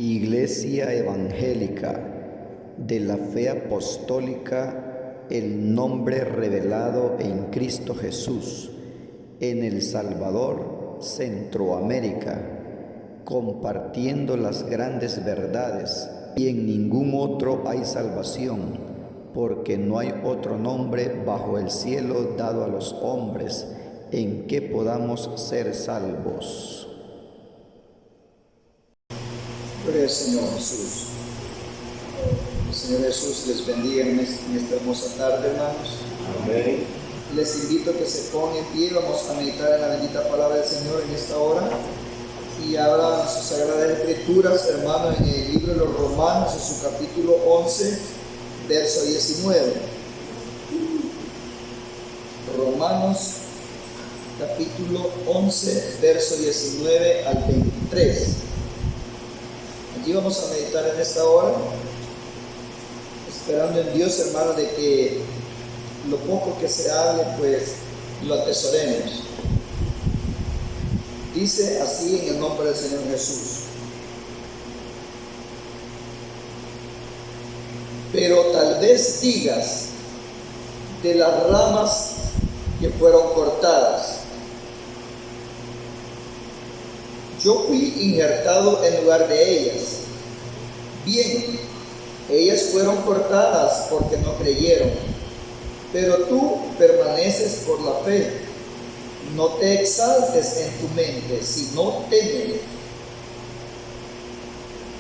Iglesia Evangélica de la Fe Apostólica, el nombre revelado en Cristo Jesús, en El Salvador, Centroamérica, compartiendo las grandes verdades, y en ningún otro hay salvación, porque no hay otro nombre bajo el cielo dado a los hombres en que podamos ser salvos. Gloria al Señor Jesús. El Señor Jesús les bendiga en esta hermosa tarde, hermanos. Amén. Les invito a que se pongan en pie. Vamos a meditar en la bendita palabra del Señor en esta hora. Y habla sus sagradas escrituras, hermanos, en el libro de los Romanos, en su capítulo 11, verso 19. Romanos, capítulo 11, verso 19 al 23. Allí vamos a meditar en esta hora, esperando en Dios, hermano, de que lo poco que se hable, pues lo atesoremos. Dice así en el nombre del Señor Jesús: pero tal vez digas, de las ramas que fueron cortadas, yo fui injertado en lugar de ellas. Bien, ellas fueron cortadas porque no creyeron, pero tú permaneces por la fe. No te exaltes en tu mente, sino teme.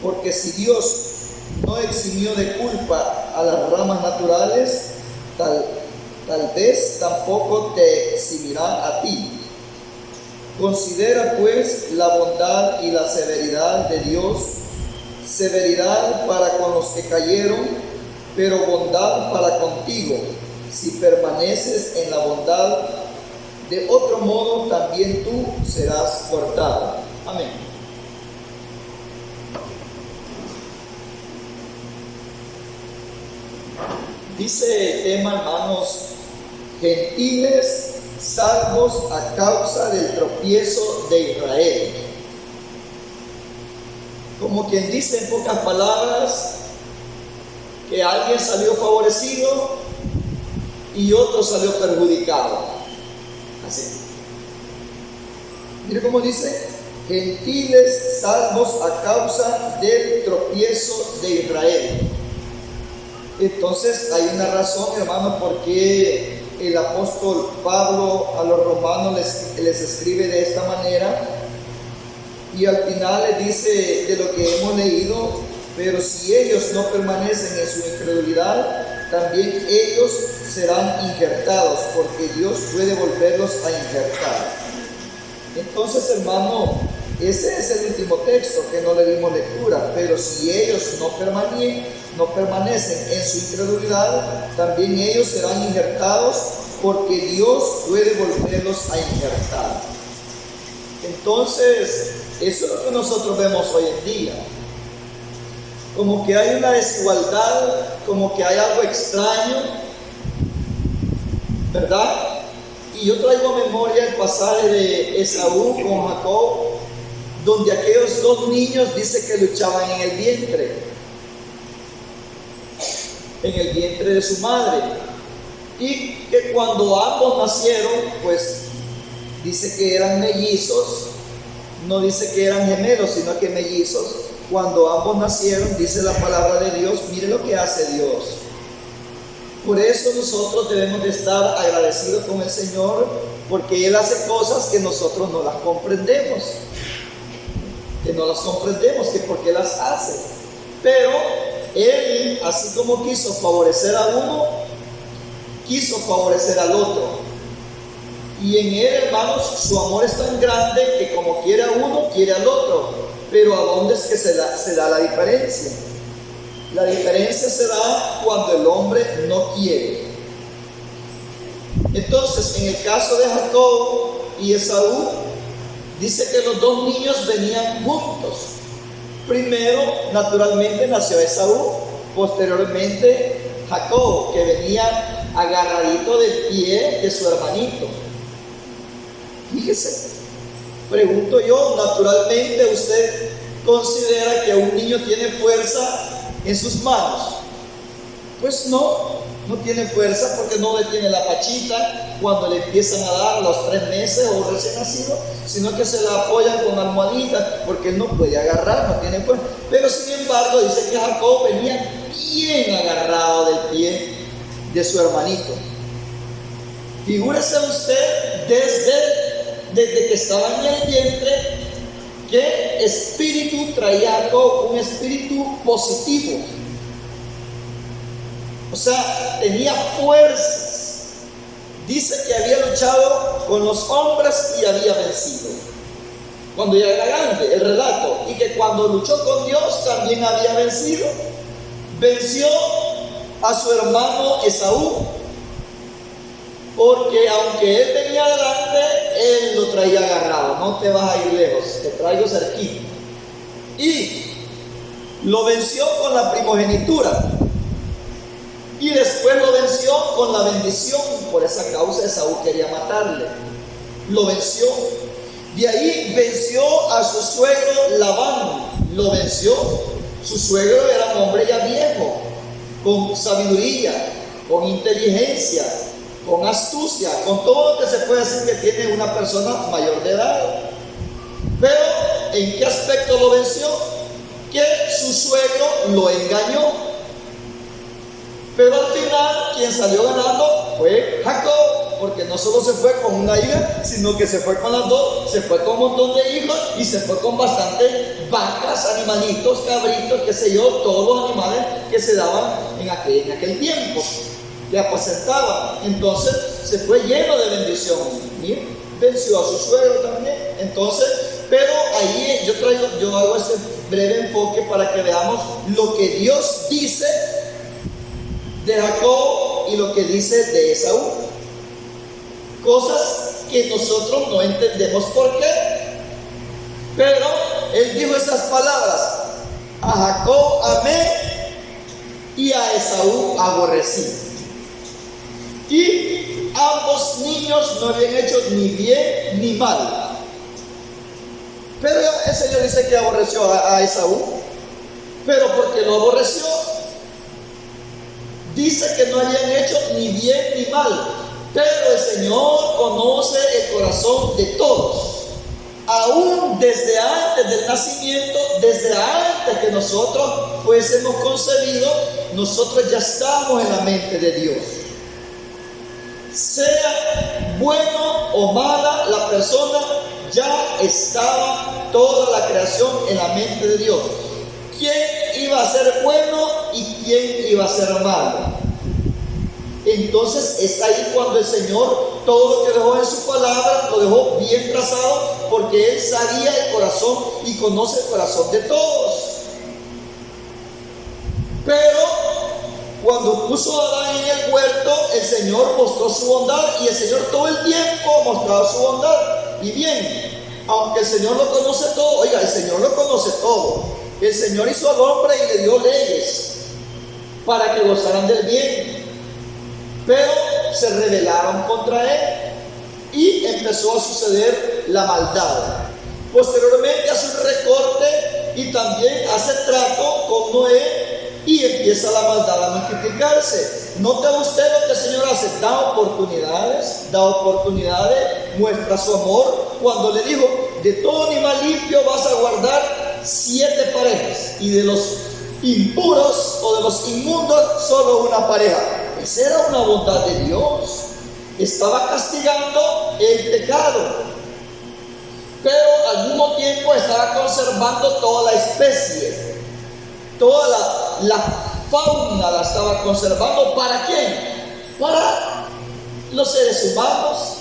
Porque si Dios no eximió de culpa a las ramas naturales, tal vez tampoco te eximirá a ti. Considera pues la bondad y la severidad de Dios, severidad para con los que cayeron, pero bondad para contigo, si permaneces en la bondad. De otro modo también tú serás cortado. Amén. Dice el tema, hermanos, gentiles salvos a causa del tropiezo de Israel. Como quien dice en pocas palabras, que alguien salió favorecido y otro salió perjudicado. Así. Mire cómo dice: gentiles salvos a causa del tropiezo de Israel. Entonces hay una razón, hermano, por qué el apóstol Pablo a los romanos les escribe de esta manera, y al final les dice de lo que hemos leído: pero si ellos no permanecen en su incredulidad, también ellos serán injertados, porque Dios puede volverlos a injertar. Entonces, hermano, ese es el último texto que no le dimos lectura. Pero si ellos no permanecen en su incredulidad, también ellos serán injertados, porque Dios puede volverlos a injertar. Entonces, eso es lo que nosotros vemos hoy en día. Como que hay una desigualdad, como que hay algo extraño, ¿verdad? Y yo traigo a memoria el pasaje de Esaú con Jacob, donde aquellos dos niños dice que luchaban en el vientre de su madre, y que cuando ambos nacieron, pues dice que eran mellizos, no dice que eran gemelos, sino que mellizos. Cuando ambos nacieron, dice la palabra de Dios, mire lo que hace Dios. Por eso nosotros debemos de estar agradecidos con el Señor, porque Él hace cosas que nosotros no las comprendemos. Que por qué las hace. Pero Él, así como quiso favorecer a uno, quiso favorecer al otro. Y en Él, hermanos, su amor es tan grande que como quiere a uno, quiere al otro. Pero ¿a dónde es que se da la diferencia? La diferencia se da cuando el hombre no quiere. Entonces, en el caso de Jacob y Esaú, dice que los dos niños venían juntos. Primero, naturalmente, nació Esaú. Posteriormente, Jacob, que venía agarradito del pie de su hermanito. Fíjese, pregunto yo, naturalmente usted considera que un niño tiene fuerza en sus manos. Pues no tiene fuerza porque no le tiene la pachita cuando le empiezan a dar los 3 meses o recién nacido, sino que se la apoyan con almohaditas porque él no puede agarrar, no tiene fuerza. Pero sin embargo dice que Jacob venía bien agarrado del pie de su hermanito. Figúrese usted desde que estaba en el vientre, qué espíritu traía Jacob, un espíritu positivo. O sea, tenía fuerzas. Dice que había luchado con los hombres y había vencido. Cuando ya era grande, el relato. Y que cuando luchó con Dios también había vencido. Venció a su hermano Esaú. Porque aunque él venía adelante, él lo traía agarrado. No te vas a ir lejos, te traigo cerquita. Y lo venció con la primogenitura. Y después lo venció con la bendición. Por esa causa Esaú quería matarle. Lo venció. De ahí venció a su suegro Labán. Lo venció. Su suegro era un hombre ya viejo, con sabiduría, con inteligencia, con astucia, con todo lo que se puede decir que tiene una persona mayor de edad. Pero ¿en qué aspecto lo venció? Que su suegro lo engañó. Pero al final, quien salió ganando fue Jacob, porque no solo se fue con una hija, sino que se fue con las dos, se fue con un montón de hijos y se fue con bastantes vacas, animalitos, cabritos, qué sé yo, todos los animales que se daban en aquel tiempo, que apacentaban. Entonces se fue lleno de bendición. Miren, venció a su suegro también. Entonces, pero ahí yo hago este breve enfoque para que veamos lo que Dios dice de Jacob y lo que dice de Esaú. Cosas que nosotros no entendemos por qué. Pero él dijo esas palabras: a Jacob amé y a Esaú aborrecí. Y ambos niños no habían hecho ni bien ni mal. Pero el Señor dice que aborreció a Esaú. Pero ¿por qué lo aborreció? Dice que no habían hecho ni bien ni mal, pero el Señor conoce el corazón de todos. Aún desde antes del nacimiento, desde antes que nosotros fuésemos concebidos, nosotros ya estamos en la mente de Dios. Sea bueno o mala la persona, ya estaba toda la creación en la mente de Dios. ¿Quién iba a ser bueno y quién iba a ser malo? Entonces es ahí cuando el Señor todo lo que dejó en su palabra lo dejó bien trazado, porque Él sabía el corazón y conoce el corazón de todos. Pero cuando puso a Adán en el huerto, el Señor mostró su bondad, y el Señor todo el tiempo ha mostrado su bondad. Y bien, aunque el Señor lo conoce todo, oiga, el Señor lo conoce todo. El Señor hizo al hombre y le dio leyes para que gozaran del bien, pero se rebelaron contra él y empezó a suceder la maldad. Posteriormente hace un recorte y también hace trato con Noé y empieza la maldad a multiplicarse. Note usted lo que el Señor hace: da oportunidades, muestra su amor cuando le dijo: de todo animal limpio vas a guardar 7 parejas, y de los impuros o de los inmundos solo una pareja. Esa era una bondad de Dios. Estaba castigando el pecado, pero al mismo tiempo estaba conservando toda la especie, toda la fauna la estaba conservando. ¿Para quién? Para los seres humanos.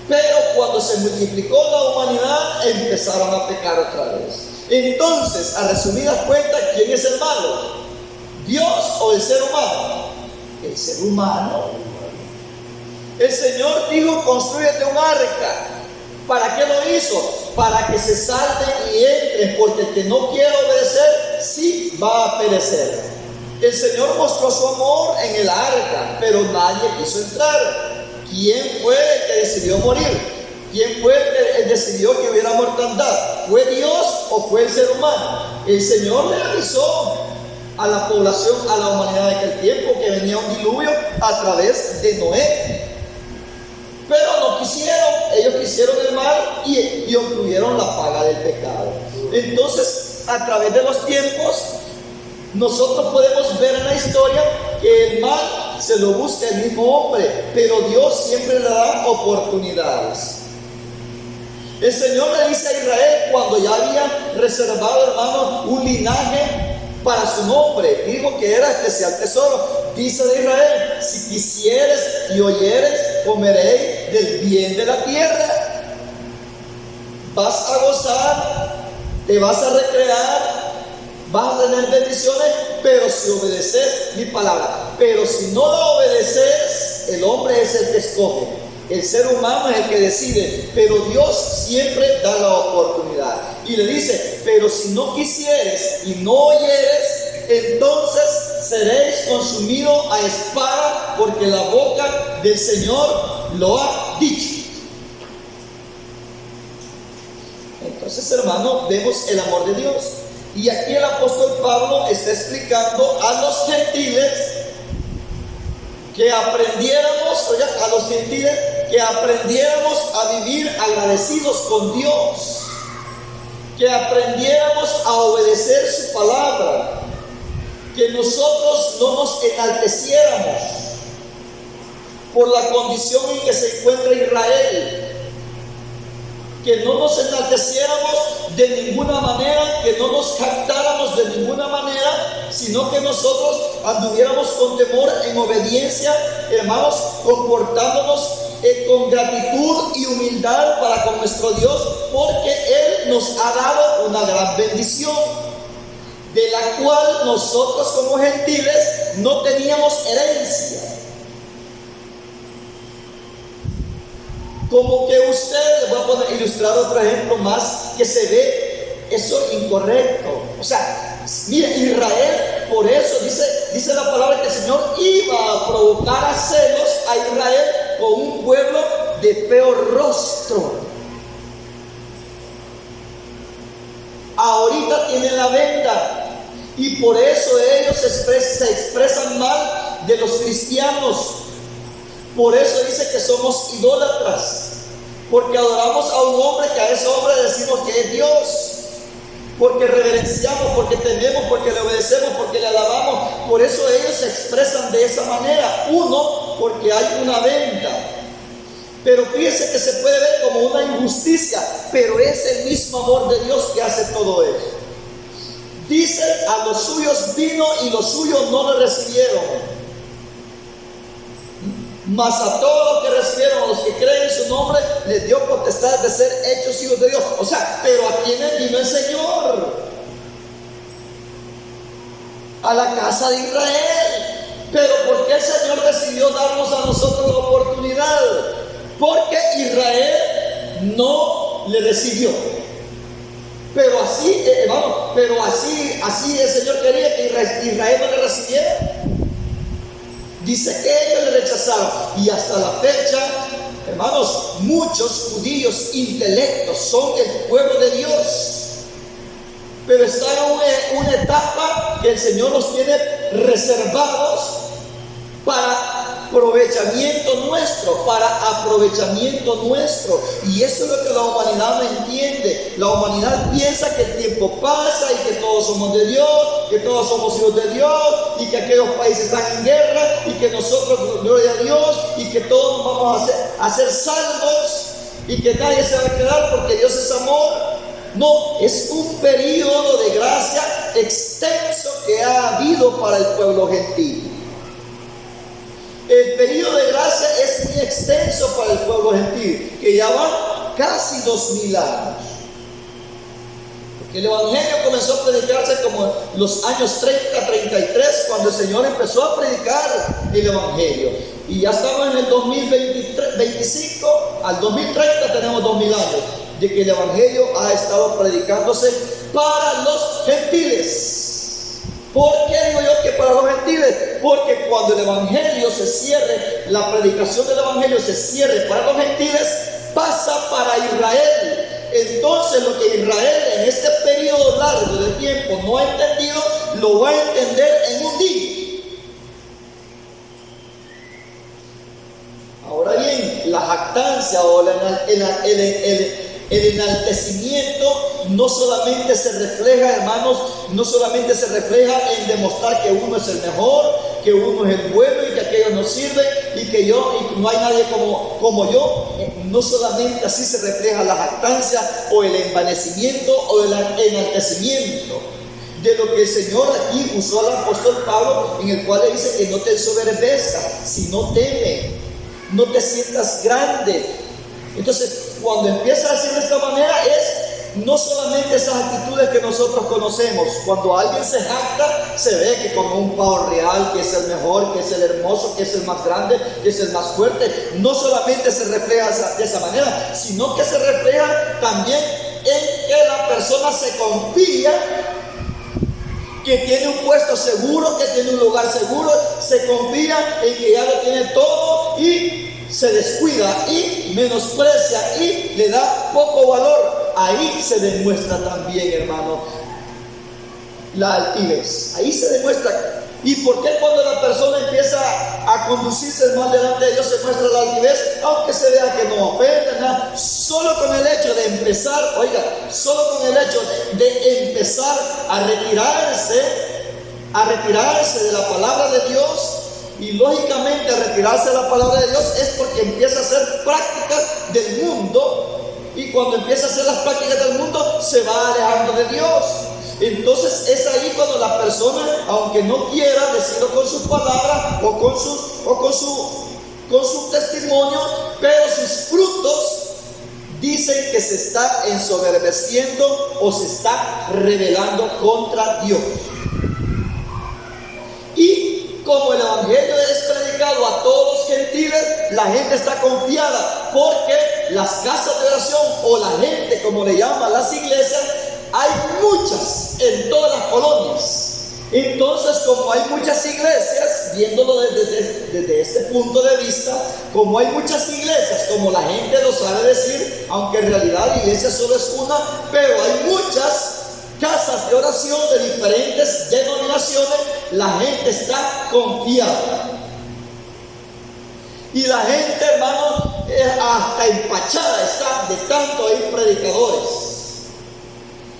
Pero cuando se multiplicó la humanidad, empezaron a pecar otra vez. Entonces, a resumidas cuentas, ¿quién es el malo? ¿Dios o el ser humano? El ser humano. El Señor dijo: construyete un arca. ¿Para qué lo hizo? Para que se salven y entren, porque el que no quiere obedecer, sí va a perecer. El Señor mostró su amor en el arca, pero nadie quiso entrar. ¿Quién fue el que decidió morir? ¿Quién fue el que decidió que hubiera mortandad? ¿fue Dios o fue el ser humano? El Señor le avisó a la población, a la humanidad de aquel tiempo, que venía un diluvio a través de Noé. Pero no quisieron, ellos quisieron el mal y obtuvieron la paga del pecado. Entonces, a través de los tiempos, nosotros podemos ver en la historia que el mal se lo busca el mismo hombre, pero Dios siempre le da oportunidades. El Señor le dice a Israel, cuando ya había reservado, hermano, un linaje para su nombre, dijo que era especial tesoro. Dice de Israel: si quisieres y oyeres, comeréis del bien de la tierra. Vas a gozar, te vas a recrear, vas a tener bendiciones, pero si obedeces mi palabra. Pero si no la obedeces, el hombre es el que escoge, el ser humano es el que decide, pero Dios siempre da la oportunidad. Y le dice: pero si no quisieres y no oyeres, entonces seréis consumidos a espada, porque la boca del Señor lo ha dicho. Entonces, hermano, vemos el amor de Dios. Y aquí el apóstol Pablo está explicando a los gentiles que aprendiéramos, a los gentiles que aprendiéramos a vivir agradecidos con Dios, que aprendiéramos a obedecer su palabra, que nosotros no nos enalteciéramos por la condición en que se encuentra Israel, que no nos enalteciéramos de ninguna manera, que no nos jactáramos de ninguna manera, sino que nosotros anduviéramos con temor, en obediencia, hermanos, comportándonos con gratitud y humildad para con nuestro Dios, porque Él nos ha dado una gran bendición, de la cual nosotros como gentiles no teníamos herencia. Como que usted, les voy a poner, ilustrar otro ejemplo más, que se ve eso incorrecto. O sea, mira, Israel, por eso dice la palabra que el Señor iba a provocar a celos a Israel con un pueblo de feo rostro. Ahorita tienen la venda y por eso ellos se expresan mal de los cristianos. Por eso dice que somos idólatras, porque adoramos a un hombre que a ese hombre decimos que es Dios, porque reverenciamos, porque tememos, porque le obedecemos, porque le alabamos. Por eso ellos se expresan de esa manera. Uno, porque hay una venta, pero fíjense que se puede ver como una injusticia, pero es el mismo amor de Dios que hace todo eso. Dice: a los suyos vino y los suyos no le recibieron, mas a todos los que recibieron, a los que creen en su nombre, les dio potestad de ser hechos hijos de Dios. O sea, pero ¿a quiénes vino el Señor? A la casa de Israel. Pero ¿por qué el Señor decidió darnos a nosotros la oportunidad? Porque Israel no le recibió. Pero así, así el Señor quería que Israel no le recibiera. Dice que ellos le rechazaron, y hasta la fecha, hermanos, muchos judíos intelectos son el pueblo de Dios, pero están en una etapa que el Señor los tiene reservados para aprovechamiento nuestro, y eso es lo que la humanidad no entiende. La humanidad piensa que el tiempo pasa y que todos somos de Dios, que todos somos hijos de Dios, y que aquellos países están en guerra, y que nosotros, gloria a Dios, y que todos nos vamos a ser salvos, y que nadie se va a quedar porque Dios es amor. No, es un periodo de gracia extenso que ha habido para el pueblo gentil. El periodo de gracia es muy extenso para el pueblo gentil, que ya van casi 2000 años. Porque el Evangelio comenzó a predicarse como en los años 30, 33, cuando el Señor empezó a predicar el Evangelio. Y ya estamos en el 2025, al 2030 tenemos 2000 años de que el Evangelio ha estado predicándose para los gentiles. ¿Por qué digo yo que para los gentiles? Porque cuando el Evangelio se cierre, la predicación del Evangelio se cierre para los gentiles, pasa para Israel. entonces lo que Israel en este periodo largo de tiempo no ha entendido, lo va a entender en un día. Ahora bien, la jactancia o el enaltecimiento no solamente se refleja, hermanos, no solamente se refleja en demostrar que uno es el mejor, que uno es el bueno y que aquello no sirve y que no hay nadie como yo. No solamente así se refleja la jactancia o el envanecimiento o el enaltecimiento de lo que el Señor aquí usó al apóstol Pablo, en el cual le dice que no te ensoberbezcas, sino teme, no te sientas grande. Entonces, cuando empieza a decir de esta manera, es no solamente esas actitudes que nosotros conocemos. Cuando alguien se jacta, se ve que como un pavo real, que es el mejor, que es el hermoso, que es el más grande, que es el más fuerte. No solamente se refleja de esa manera, sino que se refleja también en que la persona se confía, que tiene un puesto seguro, que tiene un lugar seguro, se confía en que ya lo tiene todo y se descuida y menosprecia y le da poco valor. Ahí se demuestra también, hermano, la altivez. Ahí se demuestra. ¿Y por qué cuando la persona empieza a conducirse mal delante de Dios se muestra la altivez? Aunque se vea que no ofende nada, solo con el hecho de empezar, solo con el hecho de empezar a retirarse de la palabra de Dios. Y lógicamente retirarse de la palabra de Dios es porque empieza a hacer prácticas del mundo, y cuando empieza a hacer las prácticas del mundo se va alejando de Dios. Entonces es ahí cuando la persona, aunque no quiera decirlo con sus palabras o con su testimonio, pero sus frutos dicen que se está ensoberbeciendo o se está rebelando contra Dios. Y como el evangelio es predicado a todos los gentiles, la gente está confiada, porque las casas de oración, o la gente, como le llaman las iglesias, hay muchas en todas las colonias. Entonces, como hay muchas iglesias, viéndolo desde este punto de vista, como hay muchas iglesias, como la gente lo sabe decir, aunque en realidad la iglesia solo es una, pero hay muchas casas de oración de diferentes denominaciones, la gente está confiada. Y la gente, hermano, hasta empachada está de tanto hay predicadores.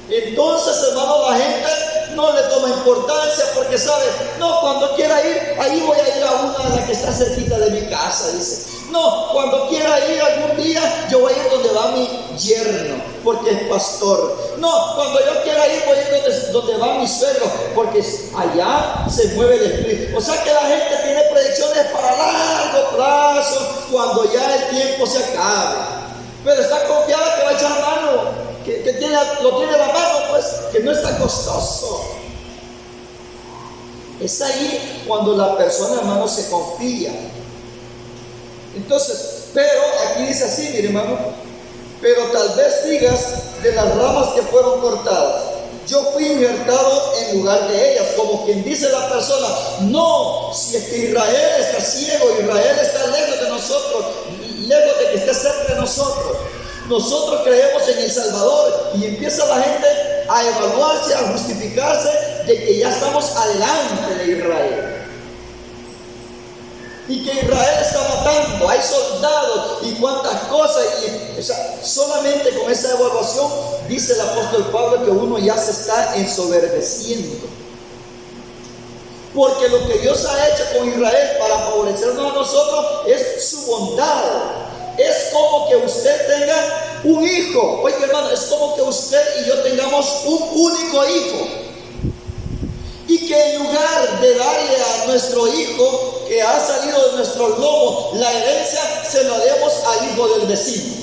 Entonces, hermano, la gente no le toma importancia porque sabe, no, cuando quiera ir, ahí voy a ir a una de las que está cerquita de mi casa, dice. No, cuando quiera ir algún día, yo voy a ir donde va mi yerno, porque es pastor. No, cuando yo quiera ir, voy a ir donde va mi suegro, porque allá se mueve el espíritu. O sea que la gente tiene predicciones para largo plazo, cuando ya el tiempo se acabe. Pero está confiada que va a echar mano, lo tiene a la mano, pues, que no está costoso. Es ahí cuando la persona, hermano, se confía. Entonces, pero aquí dice así, mire, hermano, pero tal vez digas de las ramas que fueron cortadas, yo fui injertado en lugar de ellas, como quien dice la persona, no, si es que Israel está ciego, Israel está lejos de nosotros, lejos de que esté cerca de nosotros. Nosotros creemos en el Salvador, y empieza la gente a evaluarse, a justificarse de que ya estamos adelante de Israel. Y que Israel está matando, hay soldados y cuantas cosas. Solamente con esa evaluación dice el apóstol Pablo que uno ya se está ensoberbeciendo. Porque lo que Dios ha hecho con Israel para favorecernos a nosotros es su bondad. Es como que usted tenga un hijo. Oye, hermano, es como que usted y yo tengamos un único hijo. Y que en lugar de darle a nuestro hijo que ha salido de nuestro lomo la herencia, se lo demos al hijo del vecino.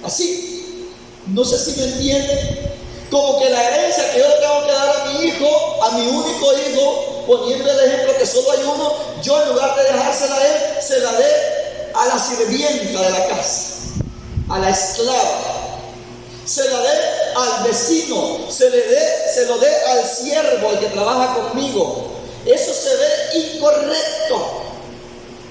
Así, no sé si me entienden. Como que la herencia que yo tengo que dar a mi hijo, a mi único hijo, poniendo el ejemplo que solo hay uno, yo en lugar de dejársela a él, se la dé a la sirvienta de la casa, a la esclava. Se la dé al vecino, se lo dé al siervo, al que trabaja conmigo. Eso se ve incorrecto.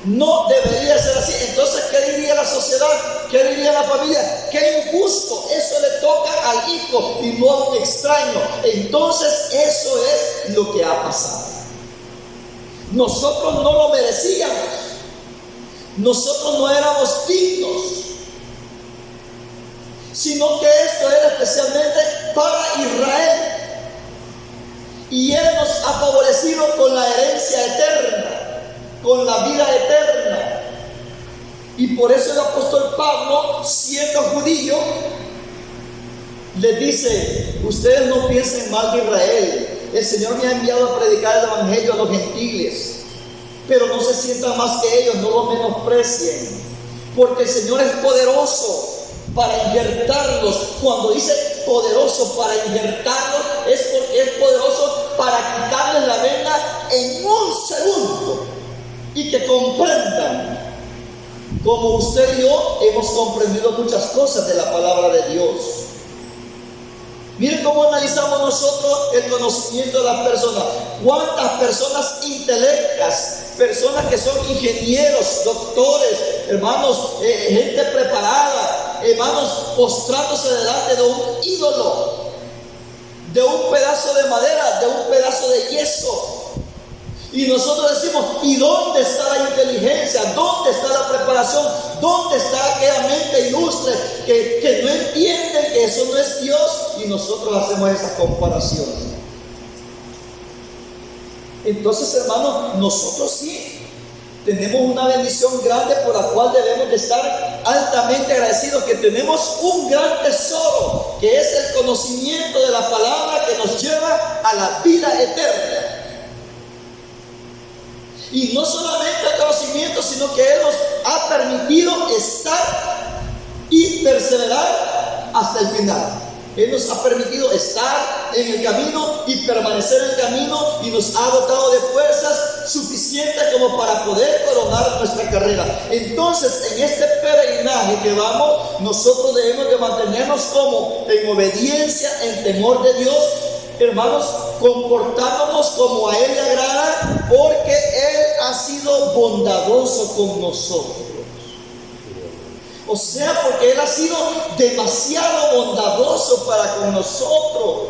No debería ser así. Entonces, ¿qué diría la sociedad? sociedad? ¿Qué diría la familia? ¡Qué injusto! Eso le toca al hijo y no a un extraño. Entonces eso es lo que ha pasado. Nosotros no lo merecíamos. Nosotros no éramos dignos, sino que esto era especialmente para Israel. Y Él nos ha favorecido con la herencia eterna, con la vida eterna. Y por eso el apóstol Pablo, siendo judío, les dice: ustedes no piensen mal de Israel. El Señor me ha enviado a predicar el evangelio a los gentiles, pero no se sientan más que ellos, no lo menosprecien, porque el Señor es poderoso para injertarlos. Cuando dice poderoso para injertarlos, es porque es poderoso para quitarles la venda en un segundo, y que comprendan, como usted y yo hemos comprendido muchas cosas de la palabra de Dios. Miren cómo analizamos nosotros el conocimiento de las personas. ¿Cuántas personas intelectas, personas que son ingenieros, doctores, hermanos, gente preparada, hermanos, postrándose delante de un ídolo, de un pedazo de madera, de un pedazo de yeso? Y nosotros decimos: ¿y dónde está la inteligencia? ¿Dónde está la preparación? ¿Dónde está aquella mente ilustre que no entiende que eso no es Dios? Y nosotros hacemos esa comparación. Entonces, hermanos, nosotros sí tenemos una bendición grande por la cual debemos de estar altamente agradecidos, que tenemos un gran tesoro, que es el conocimiento de la palabra que nos lleva a la vida eterna. Y no solamente el conocimiento, sino que Él nos ha permitido estar y perseverar hasta el final. Él nos ha permitido estar en el camino y permanecer en el camino, y nos ha dotado de fuerzas suficientes como para poder coronar nuestra carrera. Entonces, en este peregrinaje que vamos, nosotros debemos de mantenernos como en obediencia, en temor de Dios, hermanos, comportándonos como a Él le agrada, porque Él ha sido bondadoso con nosotros. O sea, porque Él ha sido demasiado bondadoso para con nosotros.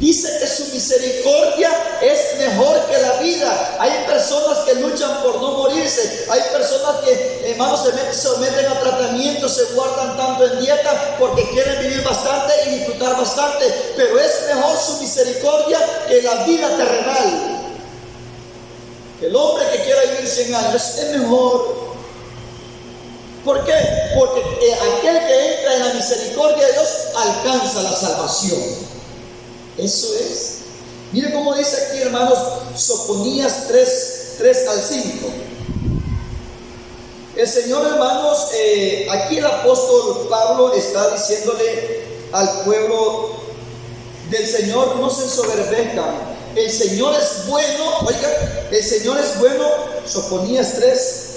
Dice que su misericordia es mejor que la vida. Hay personas que luchan por no morirse. Hay personas que, hermanos, se someten a tratamiento, se guardan tanto en dieta porque quieren vivir bastante y disfrutar bastante. Pero es mejor su misericordia que la vida terrenal. El hombre que quiera vivir 100 años es mejor. ¿Por qué? Porque aquel que entra en la misericordia de Dios alcanza la salvación. Eso es. Mire cómo dice aquí, hermanos, Sofonías 3 al 5. El Señor, hermanos, aquí el apóstol Pablo está diciéndole al pueblo del Señor: no se ensoberbezcan. El Señor es bueno. Oiga, el Señor es bueno. Sofonías 3.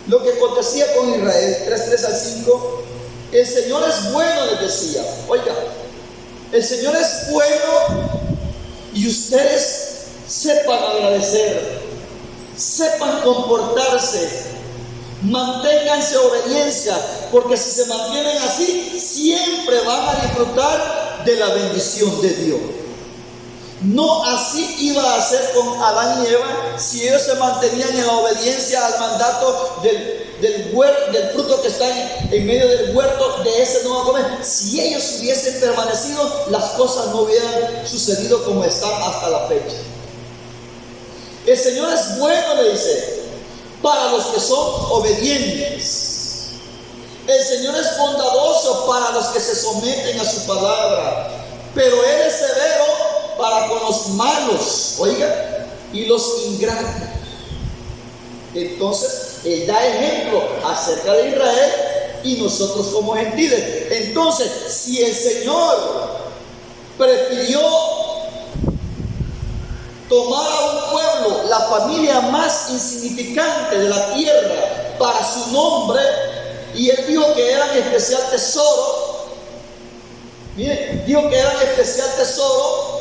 Lo que acontecía con Israel, 3 al 5. El Señor es bueno, les decía. Oiga, el Señor es bueno, y ustedes sepan agradecer, sepan comportarse, manténganse obediencia, porque si se mantienen así, siempre van a disfrutar de la bendición de Dios. No así iba a ser con Adán y Eva, si ellos se mantenían en la obediencia al mandato del fruto que está en medio del huerto, de ese no va a comer. Si ellos hubiesen permanecido, las cosas no hubieran sucedido como están hasta la fecha. El Señor es bueno, le dice, para los que son obedientes. El Señor es bondadoso para los que se someten a su palabra, pero Él es severo para con los malos, oiga, y los ingratos. Entonces, Él da ejemplo acerca de Israel y nosotros como gentiles. Entonces, si el Señor prefirió tomar a un pueblo, la familia más insignificante de la tierra, para su nombre, y Él dijo que eran especial tesoro, miren, dijo que eran especial tesoro,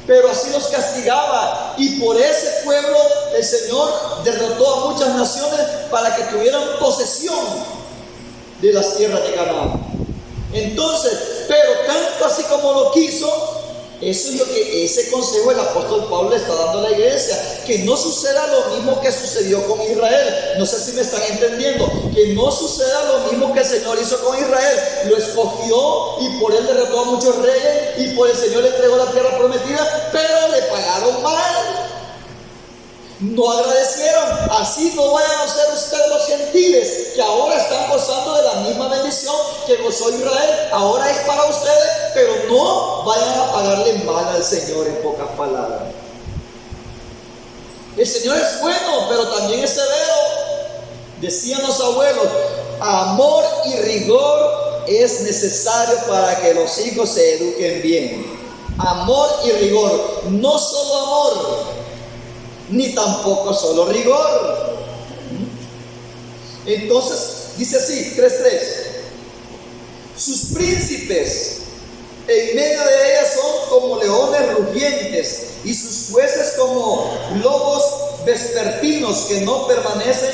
pero así los castigaba, y por ese pueblo el Señor derrotó a muchas naciones para que tuvieran posesión de las tierras de Canaán. Entonces, pero tanto así como lo quiso, eso es lo que ese consejo el apóstol Pablo le está dando a la iglesia, que no suceda lo mismo que sucedió con Israel. No sé si me están entendiendo, que no suceda lo mismo que el Señor hizo con Israel. Lo escogió y por él derrotó a muchos reyes y por el Señor le entregó la tierra prometida, pero le pagaron mal. No agradecieron. Así no vayan a ser ustedes los gentiles que ahora están gozando de la misma bendición que gozó Israel. Ahora es para ustedes, pero no vayan a pagarle mal al Señor, en pocas palabras. El Señor es bueno, pero también es severo. Decían los abuelos, amor y rigor es necesario para que los hijos se eduquen bien. Amor y rigor, no solo amor, ni tampoco solo rigor. Entonces dice así, 3:3, sus príncipes en medio de ellas son como leones rugientes, y sus jueces como lobos vespertinos que no permanecen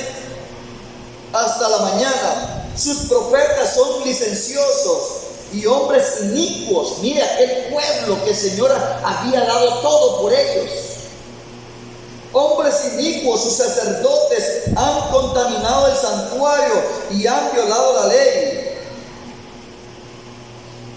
hasta la mañana. Sus profetas son licenciosos y hombres inicuos. Mire aquel pueblo que el Señor había dado todo por ellos. Hombres inicuos, sus sacerdotes han contaminado el santuario y han violado la ley.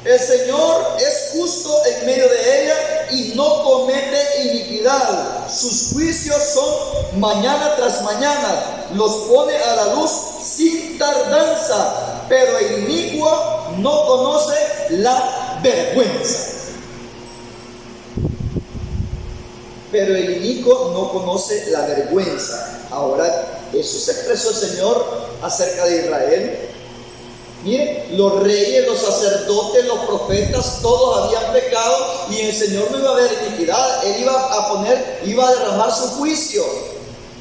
El Señor es justo en medio de ella y no comete iniquidad. Sus juicios son mañana tras mañana, los pone a la luz sin tardanza, pero el inicuo no conoce la vergüenza. Pero el inicuo no conoce la vergüenza. Ahora, eso se expresó el Señor acerca de Israel. Miren, los reyes, los sacerdotes, los profetas, todos habían pecado y el Señor no iba a ver iniquidad. Él iba a derramar su juicio.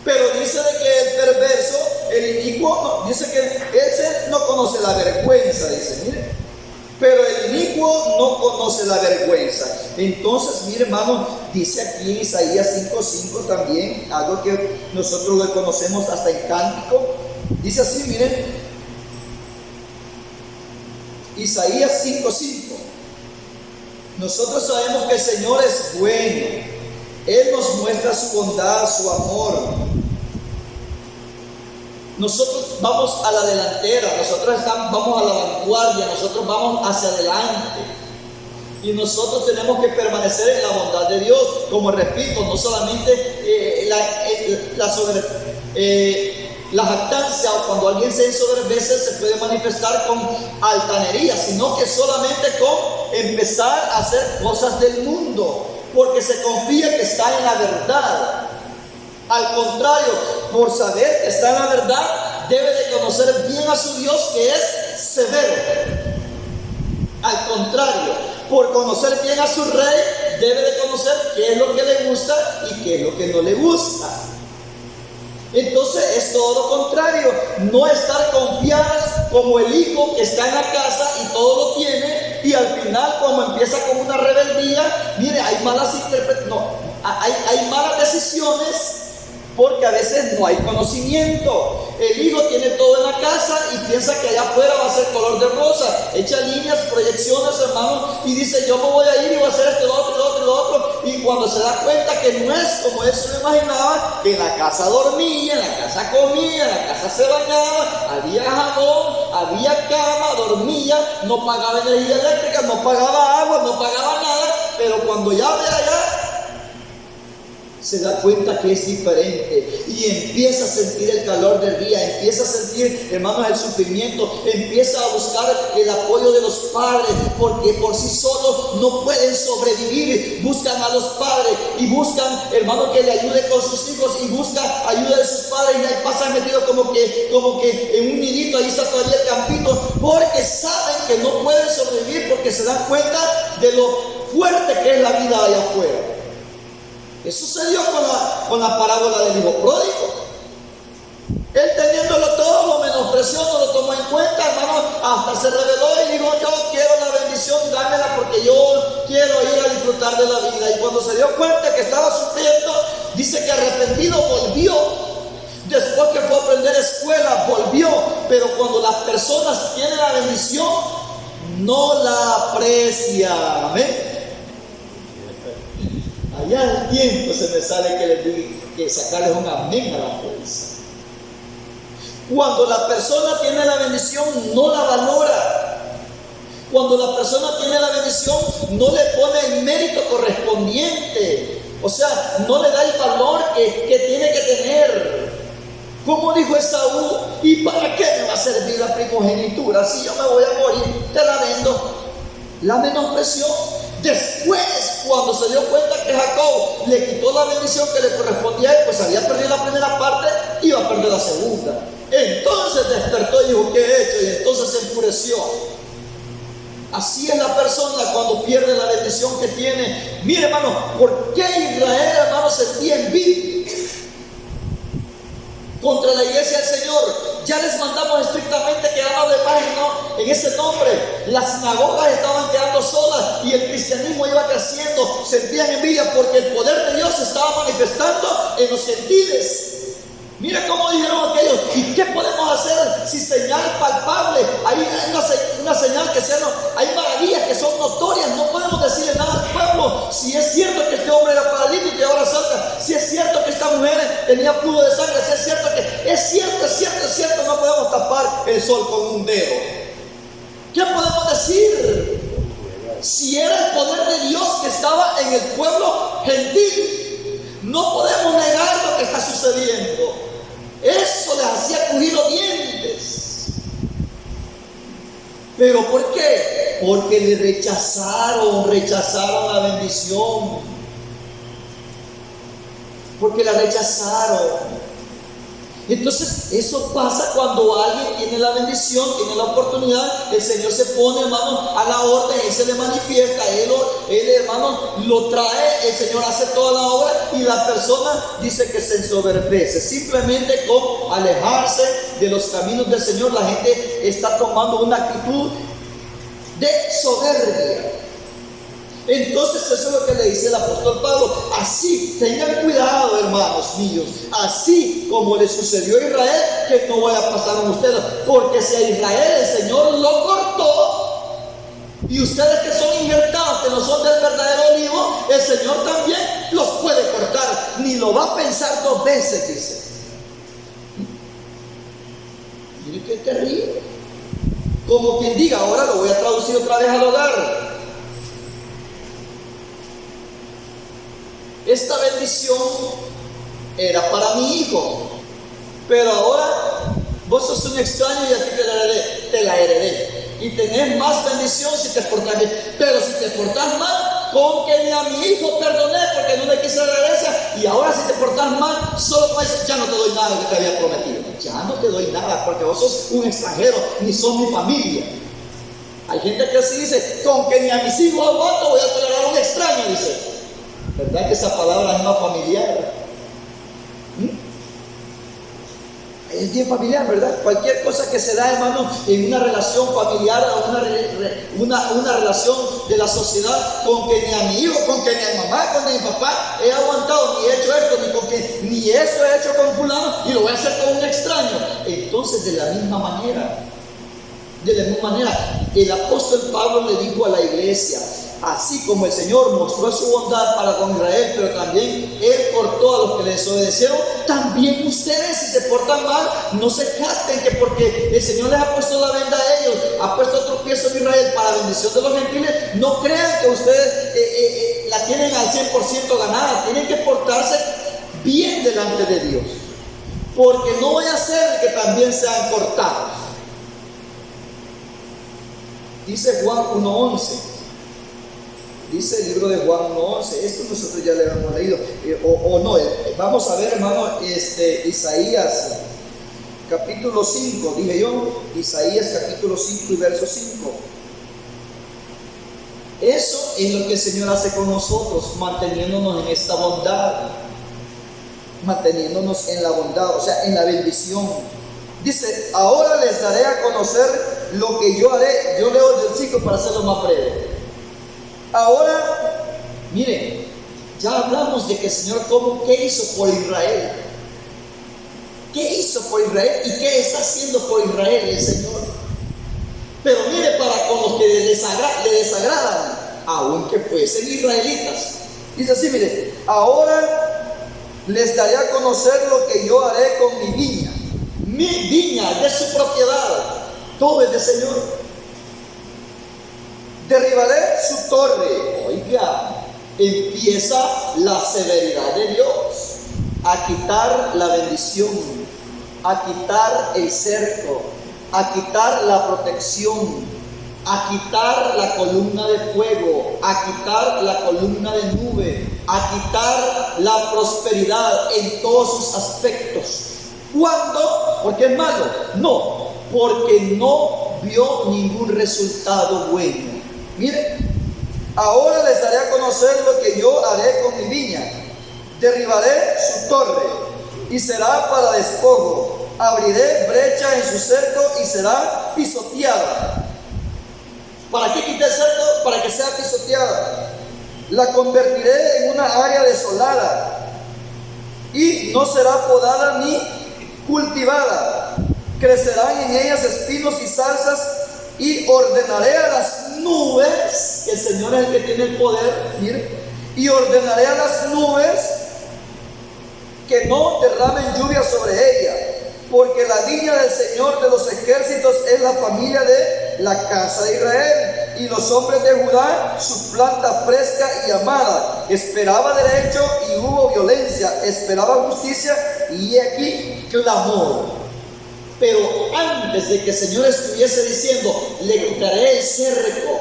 Pero dice de que el perverso, el inicuo, dice que ese no conoce la vergüenza, dice, miren. Pero el inicuo no conoce la vergüenza. Entonces, mire hermano, dice aquí en Isaías 5:5 también, algo que nosotros lo conocemos hasta en cántico. Dice así, miren, Isaías 5:5. Nosotros sabemos que el Señor es bueno. Él nos muestra su bondad, su amor. Nosotros vamos a la delantera, nosotros vamos a la vanguardia, nosotros vamos hacia adelante. Y nosotros tenemos que permanecer en la bondad de Dios. Como repito, no solamente la jactancia o cuando alguien se ensoberbece se puede manifestar con altanería, sino que solamente con empezar a hacer cosas del mundo, porque se confía que está en la verdad. Al contrario, por saber que está en la verdad, debe de conocer bien a su Dios, que es severo. Al contrario, por conocer bien a su rey, debe de conocer qué es lo que le gusta y qué es lo que no le gusta. Entonces es todo lo contrario, no estar confiadas como el hijo que está en la casa y todo lo tiene, y al final, como empieza con una rebeldía, mire, hay malas hay malas decisiones, porque a veces no hay conocimiento. El hijo tiene todo en la casa y piensa que allá afuera va a ser color de rosa, echa líneas, proyecciones, hermano, y dice, yo me voy a ir y voy a hacer esto, lo otro, y cuando se da cuenta que no es como él se lo imaginaba, que en la casa dormía, en la casa comía, en la casa se bañaba, había jabón, había cama, dormía, no pagaba energía eléctrica, no pagaba agua, no pagaba nada, pero cuando ya ve allá, se da cuenta que es diferente y empieza a sentir el calor del día, empieza a sentir, hermanos, el sufrimiento, empieza a buscar el apoyo de los padres, porque por sí solos no pueden sobrevivir. Buscan a los padres y buscan, hermanos, que le ayude con sus hijos, y buscan ayuda de sus padres, y ahí pasan metidos como que en un nidito, ahí está todavía el campito, porque saben que no pueden sobrevivir, porque se dan cuenta de lo fuerte que es la vida allá afuera. Eso sucedió con la parábola del hijo pródigo. Él, teniéndolo todo, lo menospreció, no lo tomó en cuenta, hermano, hasta se rebeló y dijo, yo quiero la bendición, dámela porque yo quiero ir a disfrutar disfrutar de la vida. Y cuando se dio cuenta que estaba sufriendo, dice que arrepentido volvió. Después que fue a aprender escuela, volvió. Pero cuando las personas tienen la bendición, no la aprecian. Amén. Allá al tiempo se me sale que les diga que sacarles un amén a la fuerza. Cuando la persona tiene la bendición, no la valora. Cuando la persona tiene la bendición, no le pone el mérito correspondiente. O sea, no le da el valor que tiene que tener. Como dijo Esaú, ¿y para qué me va a servir la primogenitura? Si yo me voy a morir, te la vendo. La menospreció. Después, cuando se dio cuenta que Jacob le quitó la bendición que le correspondía a él, pues había perdido la primera parte, iba a perder la segunda. Entonces despertó y dijo, ¿qué he hecho? Y entonces se enfureció. Así es la persona cuando pierde la bendición que tiene. Mire, hermano, ¿por qué Israel, hermano, sentía envidia contra la iglesia del Señor? Ya les mandamos estrictamente que hagan de paz en ese nombre. Las sinagogas estaban quedando solas y el cristianismo iba creciendo. Sentían envidia porque el poder de Dios se estaba manifestando en los gentiles. Mira cómo dijeron aquellos, ¿y qué podemos hacer si señal palpable? Hay una señal que sea, hay maravillas que son notorias, no podemos decirle nada al pueblo. Si es cierto que este hombre era paralítico y ahora salta, si es cierto que esta mujer tenía flujo de sangre, si es cierto que es cierto, no podemos tapar el sol con un dedo. ¿Qué podemos decir? Si era el poder de Dios que estaba en el pueblo gentil, no podemos negar lo que está sucediendo. Eso les hacía crujir los dientes. ¿Pero por qué? Porque le rechazaron la bendición. Porque la rechazaron. Entonces, eso pasa cuando alguien tiene la bendición, tiene la oportunidad, el Señor se pone, hermano, a la orden, Él se le manifiesta, Él, hermano, lo trae, el Señor hace toda la obra y la persona dice que se ensoberbece. Simplemente con alejarse de los caminos del Señor, la gente está tomando una actitud de soberbia. Entonces eso es lo que le dice el apóstol Pablo. Así, tengan cuidado, hermanos míos, así como le sucedió a Israel, que no vaya a pasar a ustedes, porque si a Israel el Señor lo cortó, y ustedes que son injertados, que no son del verdadero olivo, el Señor también los puede cortar, ni lo va a pensar dos veces, dice. Mire qué terrible. Como quien diga, ahora lo voy a traducir otra vez al hogar. Esta bendición era para mi hijo, pero ahora vos sos un extraño y a ti te la heredé. Y tenés más bendición si te portás bien. Pero si te portás mal, con que ni a mi hijo perdoné porque no le quise la herencia. Y ahora si te portás mal, solo con eso ya no te doy nada que te había prometido. Ya no te doy nada porque vos sos un extranjero, ni sos mi familia. Hay gente que así dice, con que ni a mis hijos aguanto voy a tolerar a un extraño, dice. ¿Verdad que esa palabra es más familiar? Es bien familiar, ¿verdad? Cualquier cosa que se da, hermano, en una relación familiar o una relación de la sociedad, con que ni a mi hijo, con que ni a mi mamá, con que ni a mi papá he aguantado, ni he hecho esto, ni con que ni esto he hecho con fulano, y lo voy a hacer con un extraño. Entonces, de la misma manera, el apóstol Pablo le dijo a la iglesia, así como el Señor mostró su bondad para con Israel, pero también Él cortó a los que le desobedecieron, también ustedes, si se portan mal, no se jacten que porque el Señor les ha puesto la venda a ellos, ha puesto tropiezo en Israel para la bendición de los gentiles, no crean que ustedes la tienen al 100% ganada. Tienen que portarse bien delante de Dios, porque no vaya a ser que también sean cortados. Dice Juan 1:11. Dice el libro de Juan 1:11. Esto nosotros ya le hemos leído. Vamos a ver, hermano, Isaías capítulo 5. Dije yo, Isaías capítulo 5 y verso 5. Eso es lo que el Señor hace con nosotros, manteniéndonos en esta bondad, manteniéndonos en la bondad, o sea, en la bendición. Dice, ahora les daré a conocer lo que yo haré. Yo leo el versículo para hacerlo más breve. Ahora Miren, ya hablamos de que el Señor, ¿qué hizo por Israel? ¿Qué hizo por Israel y qué está haciendo por Israel el Señor? Pero mire, para con los que le desagradan, aunque fuesen israelitas. Dice así, mire, ahora les daré a conocer lo que yo haré con mi viña. Mi viña es de su propiedad, todo es del Señor. Derribaré su torre. Oiga, empieza la severidad de Dios a quitar la bendición, a quitar el cerco, a quitar la protección, a quitar la columna de fuego, a quitar la columna de nube, a quitar la prosperidad en todos sus aspectos. ¿Cuándo? ¿Porque es malo? No, porque no vio ningún resultado bueno. Mire, ahora les daré a conocer lo que yo haré con mi viña. Derribaré su torre y será para despojo. Abriré brecha en su cerco y será pisoteada. ¿Para qué quité el cerco? Para que sea pisoteada. La convertiré en una área desolada y no será podada ni cultivada. Crecerán en ellas espinos y zarzas y ordenaré a las nubes, que el Señor es el que tiene el poder, mire, y ordenaré a las nubes que no derramen lluvia sobre ella, porque la viña del Señor de los ejércitos es la familia de la casa de Israel, y los hombres de Judá su planta fresca y amada. Esperaba derecho y hubo violencia, esperaba justicia y aquí clamor. Pero antes de que el Señor estuviese diciendo, le quitaré el cerco,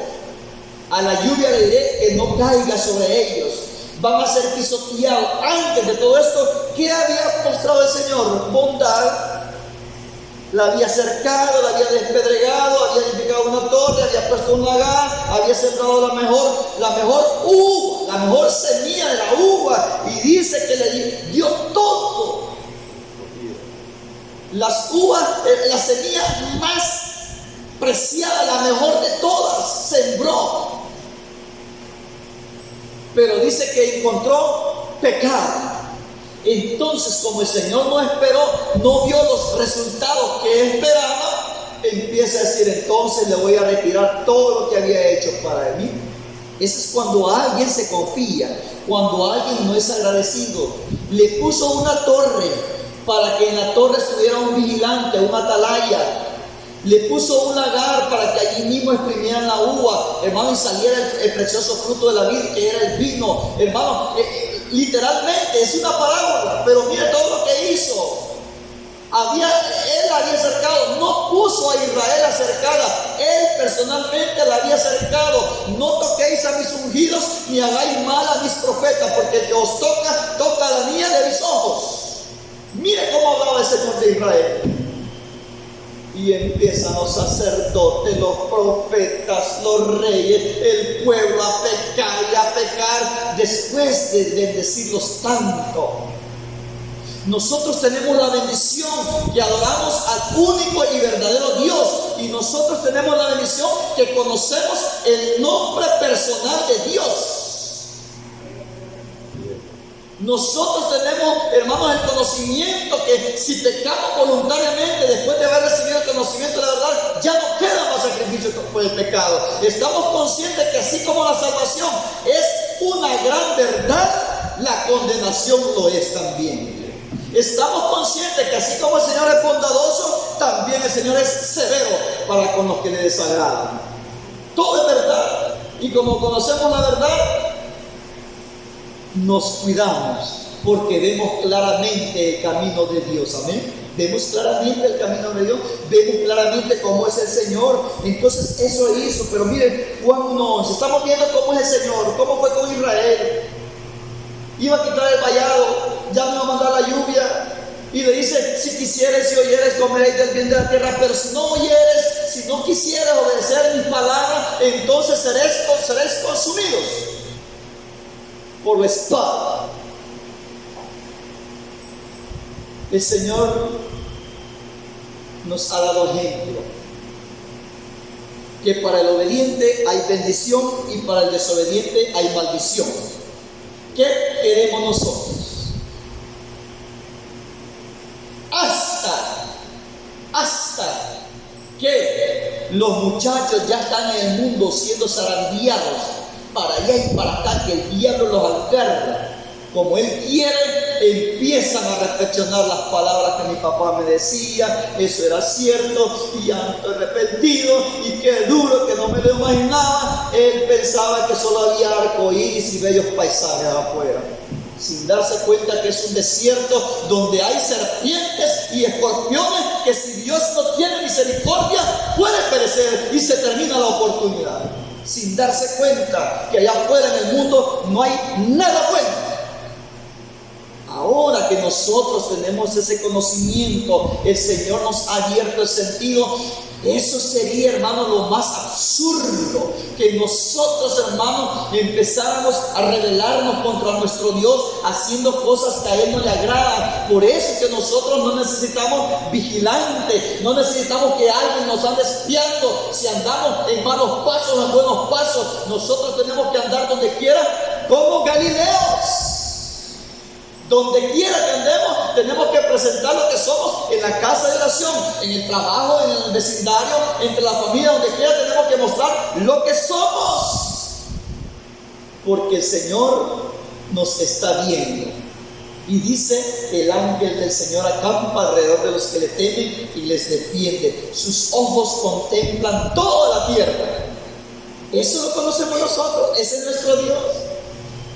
a la lluvia le diré que no caiga sobre ellos, van a ser pisoteados. Antes de todo esto, ¿qué había mostrado el Señor? Bondad. La había cercado, la había despedregado, había edificado una torre, había puesto un lagar, había sembrado la mejor uva, la mejor semilla de la uva, y dice que le dio todo. Las uvas, la semilla más preciada, la mejor de todas, sembró. Pero dice que encontró pecado. Entonces, como el Señor no esperó, no vio los resultados que esperaba, empieza a decir, entonces le voy a retirar todo lo que había hecho para mí. Eso es cuando alguien se confía, cuando alguien no es agradecido. Le puso una torre para que en la torre estuviera un vigilante, una atalaya. Le puso un lagar para que allí mismo exprimieran la uva, hermano, y saliera el precioso fruto de la vid, que era el vino. Hermano, literalmente es una parábola, pero mire todo lo que hizo. Él la había cercado, no puso a Israel a cercarla, él personalmente la había cercado. No toquéis a mis ungidos, ni hagáis mal a mis profetas, porque el que os toca la niña de mis ojos. Mire cómo hablaba el Señor de Israel. Y empiezan los sacerdotes, los profetas, los reyes, el pueblo a pecar y a pecar después de bendecirlos tanto. Nosotros tenemos la bendición que adoramos al único y verdadero Dios, y nosotros tenemos la bendición que conocemos el nombre personal de Dios. Nosotros tenemos, hermanos, el conocimiento que si pecamos voluntariamente después de haber recibido el conocimiento de la verdad, ya no queda más sacrificio por el pecado. Estamos conscientes que así como la salvación es una gran verdad, la condenación lo es también. Estamos conscientes que así como el Señor es bondadoso, también el Señor es severo para con los que le desagradan. Todo es verdad, y como conocemos la verdad, nos cuidamos porque vemos claramente el camino de Dios. Amén. Vemos claramente el camino de Dios, vemos claramente cómo es el Señor. Entonces eso hizo. Pero miren, Juan 1:11, estamos viendo cómo es el Señor, cómo fue con Israel. Iba a quitar el vallado, ya me iba a mandar la lluvia, y le dice, si quisieres y oyeres, comeréis del bien de la tierra, pero si no oyeres, si no quisieres obedecer mis palabras, entonces seréis consumidos por la espada. El Señor nos ha dado ejemplo que para el obediente hay bendición y para el desobediente hay maldición. ¿Qué queremos nosotros? Hasta que los muchachos ya están en el mundo siendo zarandeados para allá y para acá, que el diablo los agarra como él quiere, empiezan a reflexionar las palabras que mi papá me decía, eso era cierto, y ya estoy arrepentido, y qué duro que no me lo imaginaba. Él pensaba que solo había arcoíris y bellos paisajes afuera, sin darse cuenta que es un desierto donde hay serpientes y escorpiones que si Dios no tiene misericordia puede perecer y se termina la oportunidad, sin darse cuenta que allá afuera en el mundo no hay nada bueno. Ahora que nosotros tenemos ese conocimiento, el Señor nos ha abierto el sentido. Eso sería, hermanos, lo más absurdo, que nosotros, hermanos, empezáramos a rebelarnos contra nuestro Dios, haciendo cosas que a Él no le agradan. Por eso es que nosotros no necesitamos vigilantes, no necesitamos que alguien nos ande espiando. Si andamos en malos pasos, en buenos pasos, nosotros tenemos que andar donde quiera como Galileos. Donde quiera que andemos, tenemos que presentar lo que somos en la casa de oración, en el trabajo, en el vecindario, entre la familia, donde quiera tenemos que mostrar lo que somos. Porque el Señor nos está viendo. Y dice que el ángel del Señor acampa alrededor de los que le temen y les defiende. Sus ojos contemplan toda la tierra. Eso lo conocemos nosotros, ese es nuestro Dios.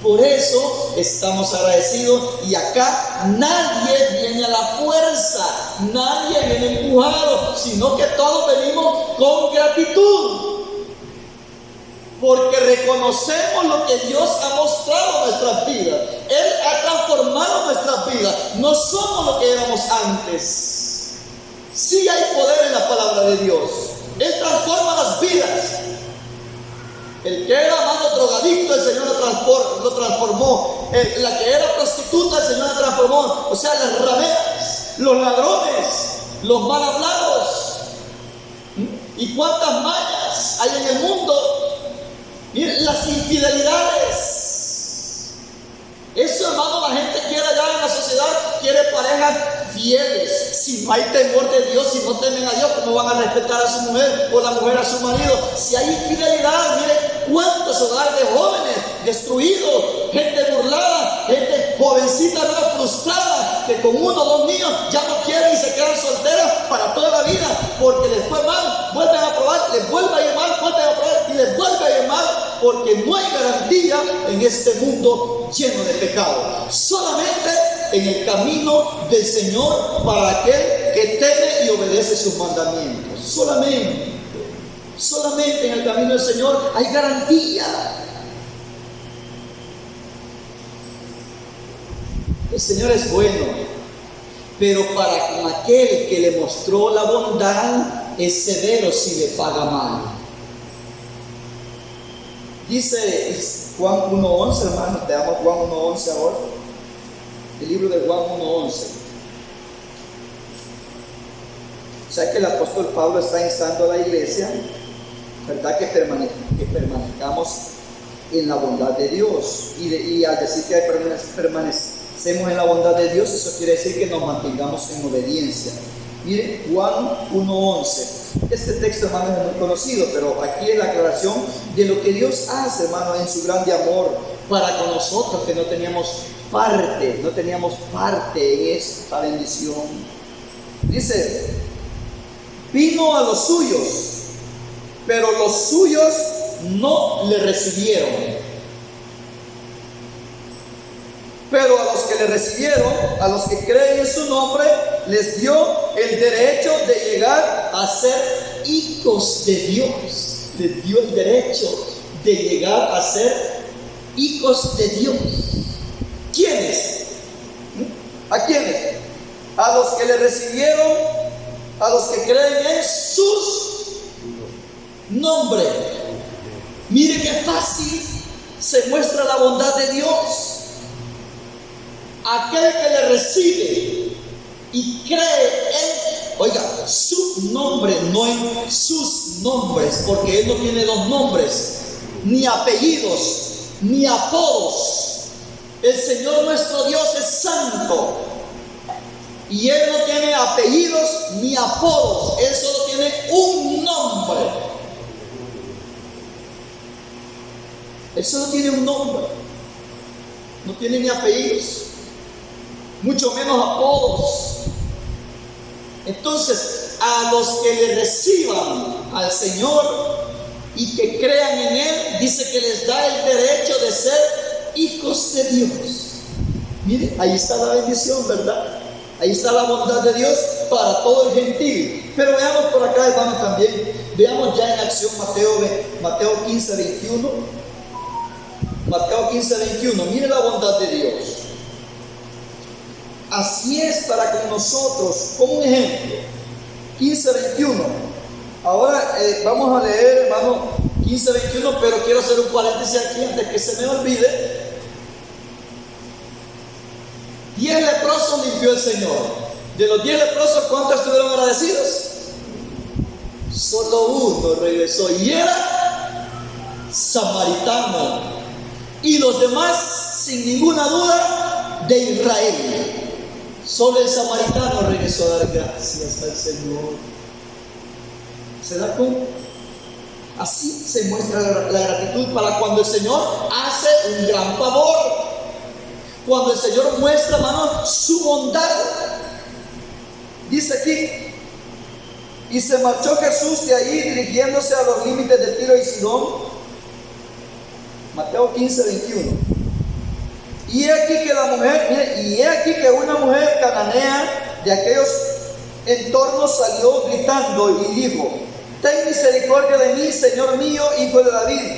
Por eso estamos agradecidos, y acá nadie viene a la fuerza, nadie viene empujado, sino que todos venimos con gratitud, porque reconocemos lo que Dios ha mostrado en nuestras vidas. Él ha transformado nuestras vidas, no somos lo que éramos antes. Sí hay poder en la palabra de Dios, Él transforma las vidas. El que era mano drogadicto, el Señor lo transformó. La que era prostituta, el Señor la transformó. O sea, las rameras, los ladrones, los mal hablados. ¿Y cuántas mañas hay en el mundo? Miren, las infidelidades. Eso, hermano, la gente quiere allá en la sociedad, quiere parejas fieles. Si no hay temor de Dios, si no temen a Dios, ¿cómo van a respetar a su mujer o la mujer a su marido? Si hay infidelidad, mire cuántos hogares de jóvenes destruidos, gente burlada, gente jovencita, ¿verdad?, frustrada, que con uno o dos niños ya no quieren y se quedan solteras para toda la vida, porque les fue mal, vuelven a probar, les vuelve a ir mal, vuelven a probar y les vuelve a ir mal, porque no hay garantía en este mundo lleno de pecado. Solamente en el camino del Señor para aquel que teme y obedece sus mandamientos. Solamente en el camino del Señor hay garantía. El Señor es bueno, pero para con aquel que le mostró la bondad es severo si le paga mal. Dice Juan 1:11, hermanos, veamos Juan 1:11 ahora. El libro de Juan 1:11. O sea que el apóstol Pablo está instando a la iglesia, ¿verdad?, que permanezcamos en la bondad de Dios. Y al decir que permanecemos en la bondad de Dios, eso quiere decir que nos mantengamos en obediencia. Mire, Juan 1:11. Este texto, hermano, es muy conocido, pero aquí es la aclaración de lo que Dios hace, hermano, en su grande amor para con nosotros, que no teníamos parte en esta bendición. Dice: vino a los suyos, pero los suyos no le recibieron. Pero a los que le recibieron, a los que creen en su nombre, les dio el derecho de llegar a ser hijos de Dios. Les dio el derecho de llegar a ser hijos de Dios. ¿Quiénes? ¿A quiénes? A los que le recibieron, a los que creen en sus nombres. Mire qué fácil se muestra la bondad de Dios. Aquel que le recibe y cree en, oiga, su nombre, no en sus nombres, porque Él no tiene dos nombres, ni apellidos, ni apodos. El Señor nuestro Dios es santo. Y Él no tiene apellidos ni apodos. Él solo tiene un nombre. Él solo tiene un nombre. No tiene ni apellidos, mucho menos apodos. Entonces, a los que le reciban al Señor y que crean en Él, dice que les da el derecho de ser hijos de Dios. Mire, ahí está la bendición, ¿verdad? Ahí está la bondad de Dios para todo el gentil. Pero veamos por acá, hermano, también. Veamos ya en acción Mateo 15, 21. Mateo 15, 21. Mire la bondad de Dios. Así es para con nosotros, como un ejemplo. 15, 21. Ahora vamos a leer, hermano, 15, 21, pero quiero hacer un paréntesis aquí antes que se me olvide. 10 leprosos limpió el Señor. De los 10 leprosos, ¿cuántos estuvieron agradecidos? Solo uno regresó y era samaritano. Y los demás, sin ninguna duda, de Israel. Solo el samaritano regresó a dar gracias al Señor. ¿Se da cuenta? Así se muestra la gratitud para cuando el Señor hace un gran favor. Cuando el Señor muestra, hermano, su bondad. Dice aquí: y se marchó Jesús de ahí, dirigiéndose a los límites de Tiro y Sidón. Mateo 15, 21. Y he aquí que la mujer, mire, y he aquí que una mujer cananea de aquellos entornos salió gritando y dijo: ten misericordia de mí, Señor mío, hijo de David.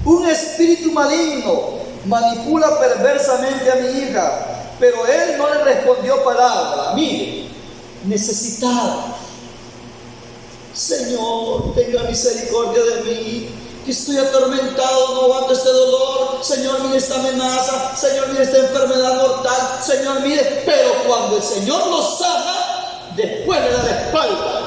Un espíritu maligno manipula perversamente a mi hija. Pero él no le respondió palabra. Mire, necesitada. Señor, tenga misericordia de mí, que estoy atormentado, no aguanto este dolor. Señor, mire esta amenaza. Señor, mire esta enfermedad mortal. Señor, mire. Pero cuando el Señor lo sana, después le da la espalda.